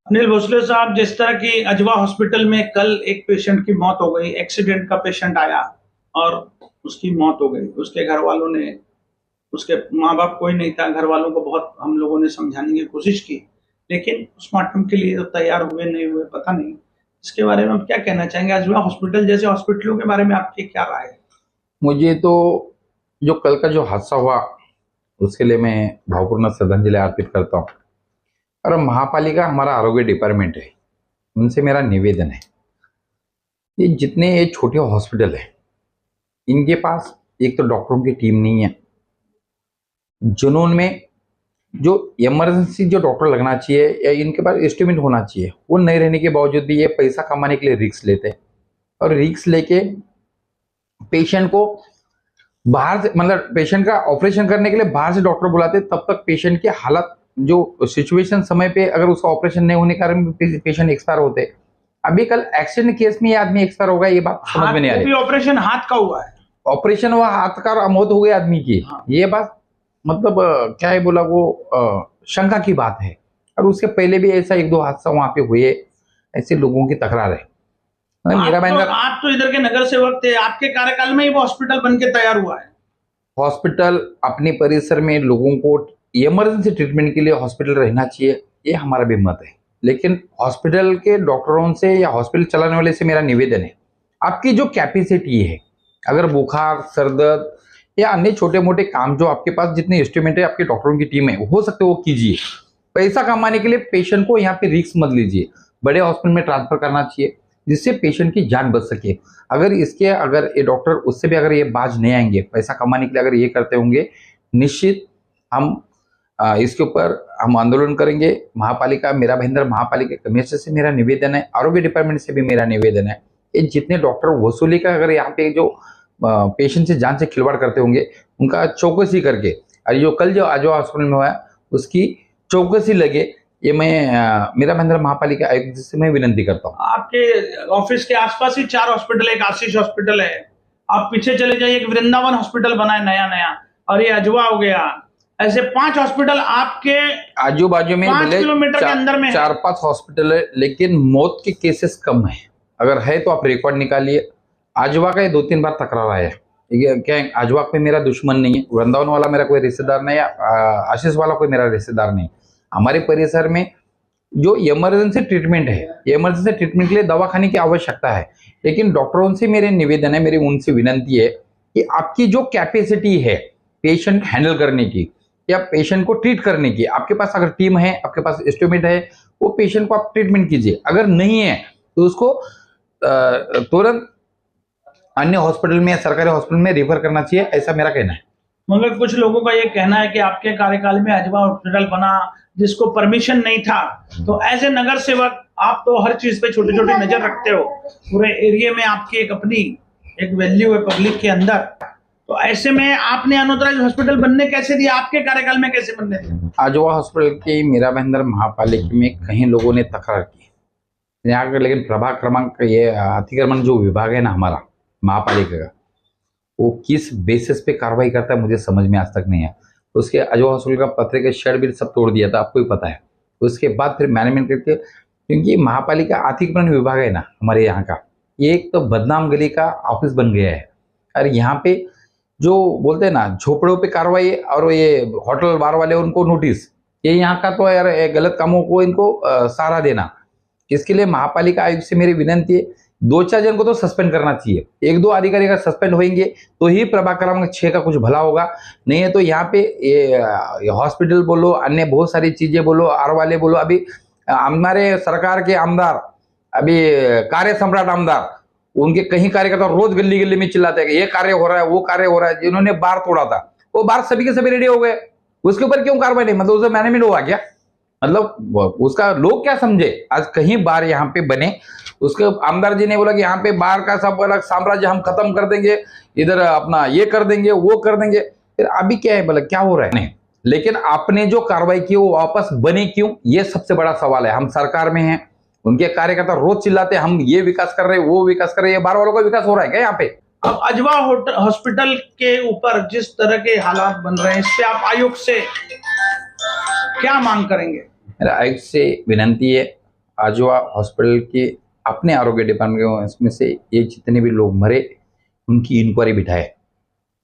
अनिल भोसले साहब, जिस तरह की अजवा हॉस्पिटल में कल एक पेशेंट की मौत हो गई, एक्सीडेंट का पेशेंट आया और उसकी मौत हो गई। उसके घर वालों ने, उसके माँ बाप कोई नहीं था, घर वालों को बहुत हम लोगों ने समझाने की कोशिश की, लेकिन पोस्टमार्टम के लिए तो तैयार हुए नहीं हुए पता नहीं। इसके बारे में आप क्या कहना चाहेंगे? अजवा हॉस्पिटल जैसे हॉस्पिटलों के बारे में आपकी क्या राय है? मुझे तो जो कल का जो हादसा हुआ उसके लिए मैं भावपूर्ण श्रद्धांजलि अर्पित करता हूँ। और महापालिका हमारा आरोग्य डिपार्टमेंट है, उनसे मेरा निवेदन है, ये जितने ये छोटे हॉस्पिटल है इनके पास एक तो डॉक्टरों की टीम नहीं है। जुनून में जो इमरजेंसी जो डॉक्टर लगना चाहिए या इनके पास एस्टिमेट होना चाहिए, वो नहीं रहने के बावजूद भी ये पैसा कमाने के लिए रिस्क लेते हैं। और रिस्क लेके पेशेंट को बाहर से, मतलब पेशेंट का ऑपरेशन करने के लिए बाहर से डॉक्टर बुलाते, तब तक पेशेंट की हालत जो सिचुएशन समय पे अगर उसका ऑपरेशन नहीं होने के कारण पेशेंट एक्सपायर होते। अभी कल एक्सीडेंट केस में ये आदमी एक्सपायर होगा, ये बात समझ में नहीं आ रही। ऑपरेशन हाथ का हुआ है, ऑपरेशन हुआ, हाथ का मौत हो गई आदमी की। हाँ। ये बात मतलब क्या है बोला वो शंका की बात है। और उसके पहले भी ऐसा एक दो हादसा वहां पे हुए, ऐसे लोगों की तकरार है। आप तो इधर के नगर सेवक थे, आपके कार्यकाल में ही वो हॉस्पिटल बन के तैयार हुआ है। हॉस्पिटल अपने परिसर में लोगों को इमरजेंसी ट्रीटमेंट के लिए हॉस्पिटल रहना चाहिए, ये हमारा भी मत है। लेकिन हॉस्पिटल के डॉक्टरों से या हॉस्पिटल चलाने वाले से मेरा निवेदन है, आपकी जो कैपेसिटी है, अगर बुखार सरदर्द या अन्य छोटे मोटे काम जो आपके पास जितने इंस्ट्रूमेंट है आपके डॉक्टरों की टीम है, हो सकते वो कीजिए। पैसा कमाने के लिए पेशेंट को यहाँ पे रिस्क मत लीजिए, बड़े हॉस्पिटल में ट्रांसफर करना चाहिए जिससे पेशेंट की जान बच सके। अगर ये डॉक्टर उससे भी अगर ये बाज नहीं आएंगे, पैसा कमाने के लिए अगर ये करते होंगे, निश्चित हम इसके ऊपर हम आंदोलन करेंगे। महापालिका, मेरा भाईंदर महापालिका कमिश्नर से मेरा निवेदन है, आरोग्य डिपार्टमेंट से भी मेरा निवेदन है, ये जितने डॉक्टर वसूली का अगर यहाँ पे जो पेशेंट से जान से खिलवाड़ करते होंगे उनका चौकसी करके, और जो कल जो आजवा हॉस्पिटल में हुआ उसकी चौकसी लगे, ये मैं मेरा भाईंदर महापालिका आयुक्त से मैं विनती करता हूँ। आपके ऑफिस के आसपास ही 4 हॉस्पिटल है, एक आशीष हॉस्पिटल है, आप पीछे चले जाइए, एक वृंदावन हॉस्पिटल बना है नया नया, और ये अजवा हो गया। ऐसे 5 हॉस्पिटल आपके आजू बाजू में 5 किलोमीटर के अंदर में 4-5 हॉस्पिटल है, लेकिन मौत के केसेस कम है। अगर है तो आप रिकॉर्ड निकालिए। आजवा का 2-3 बार तकरार आया है, क्या आजवा पे मेरा दुश्मन नहीं है, वृंदावन वाला मेरा कोई रिश्तेदार नहीं है, आशीष वाला कोई मेरा रिश्तेदार नहीं। हमारे परिसर में जो इमरजेंसी ट्रीटमेंट है, इमरजेंसी ट्रीटमेंट के लिए दवाखाने की आवश्यकता है, लेकिन डॉक्टरों से मेरे निवेदन है, मेरी उनसे विनती है कि आपकी जो कैपेसिटी है पेशेंट हैंडल करने की या पेशेंट को ट्रीट करने की, आपके पास अगर टीम है, आपके पास एस्टिमेट है, वो पेशेंट को आप ट्रीटमेंट कीजिए। अगर नहीं है तो उसको तुरंत अन्य हॉस्पिटल में या सरकारी हॉस्पिटल में रेफर करना चाहिए, ऐसा मेरा कहना है। मगर कुछ लोगों का ये कहना है कि आपके कार्यकाल में अजवा हॉस्पिटल बना जिसको परमिशन नहीं था, तो एज ए नगर सेवक आप तो हर चीज पे छोटी छोटी नजर रखते हो, पूरे एरिया में आपकी एक अपनी एक वैल्यू है पब्लिक के अंदर, तो ऐसे में आपने अनऑथराइज्ड हॉस्पिटल बनने कैसे दिया? आपके कार्यकाल में कैसे बनने दिया? आजवा हॉस्पिटल की मेरा भाईंदर महापालिका में कहीं लोगों ने तकरार की यहाँ का, लेकिन प्रभाग क्रमांक ये अतिक्रमण जो विभाग है ना हमारा महापालिका का, वो किस बेसिस पे कार्रवाई करता है मुझे समझ में आज तक नहीं है। उसके अजवा हॉस्पिटल का पत्रे के शेड भी सब तोड़ दिया था, आपको ही पता है। उसके बाद फिर मैनेजमेंट करके, क्योंकि महापालिका अतिक्रमण विभाग है ना हमारे यहाँ का, ये एक तो बदनाम गली का ऑफिस बन गया है। और यहाँ पे जो बोलते हैं ना झोपड़ों पे कार्रवाई, और ये होटल बार वाले उनको नोटिस, ये यहाँ का तो यार गलत कामों को इनको सहारा देना। इसके लिए महापालिका आयुक्त से मेरी विनती है, 2-4 जन को तो सस्पेंड करना चाहिए, 1-2 अधिकारी का सस्पेंड होंगे तो ही प्रभाग क्रमांक 6 का कुछ भला होगा। नहीं है तो यहाँ पे ये हॉस्पिटल बोलो, अन्य बहुत सारी चीजें बोलो, आर वाले बोलो, अभी हमारे सरकार के आमदार, अभी कार्य सम्राट आमदार, उनके कहीं कार्यकर्ता रोज गली गली में चिल्लाते हैं कि ये कार्य हो रहा है, वो कार्य हो रहा है। जिन्होंने बार तोड़ा था वो बार सभी के सभी रेडी हो गए, उसके ऊपर क्यों कार्रवाई नहीं? मतलब उसका मैनेजमेंट हुआ क्या? मतलब उसका लोग क्या समझे? आज कहीं बार यहाँ पे बने, उसके आमदार जी ने बोला कि यहाँ पे बार का सब अलग साम्राज्य हम खत्म कर देंगे, इधर अपना ये कर देंगे, वो कर देंगे। फिर अभी क्या है, बोला क्या हो रहा है? नहीं, लेकिन आपने जो कार्रवाई की वो वापस बने क्यों, ये सबसे बड़ा सवाल है। हम सरकार में हैं, उनके कार्यकर्ता रोज चिल्लाते हम ये विकास कर रहे हैं, वो विकास कर रहे हैं, बार वालों का विकास हो रहा है क्या यहाँ पे? अब अजवा हॉस्पिटल के ऊपर जिस तरह के हालात बन रहे हैं, इससे आप आयोग से क्या मांग करेंगे? मेरा आयुक्त से विनती है, अजवा हॉस्पिटल के अपने आरोग्य डिपार्टमेंट इसमें से ये जितने भी लोग मरे उनकी इंक्वायरी बिठाए,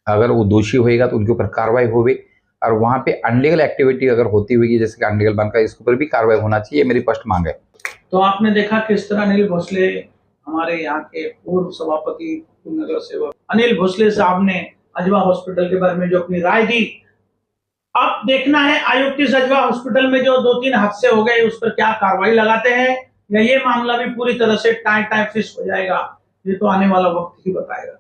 अगर वो दोषी होएगा तो उनके ऊपर कार्रवाई होगी, और वहाँ पे अनलीगल एक्टिविटी अगर होती हुई जैसे कि अनलीगल बंद का, इसके ऊपर भी कार्रवाई होना चाहिए, मेरी स्पष्ट मांग है। तो आपने देखा किस तरह अनिल भोसले, हमारे यहाँ के पूर्व सभापति नगर सेवक अनिल भोसले साहब ने अजवा हॉस्पिटल के बारे में जो अपनी राय दी। अब देखना है आयुक्त इस अजवा हॉस्पिटल में जो 2-3 हादसे हो गए उस पर क्या कार्रवाई लगाते हैं, या ये मामला भी पूरी तरह से टाई फिश हो जाएगा, ये तो आने वाला वक्त ही बताएगा।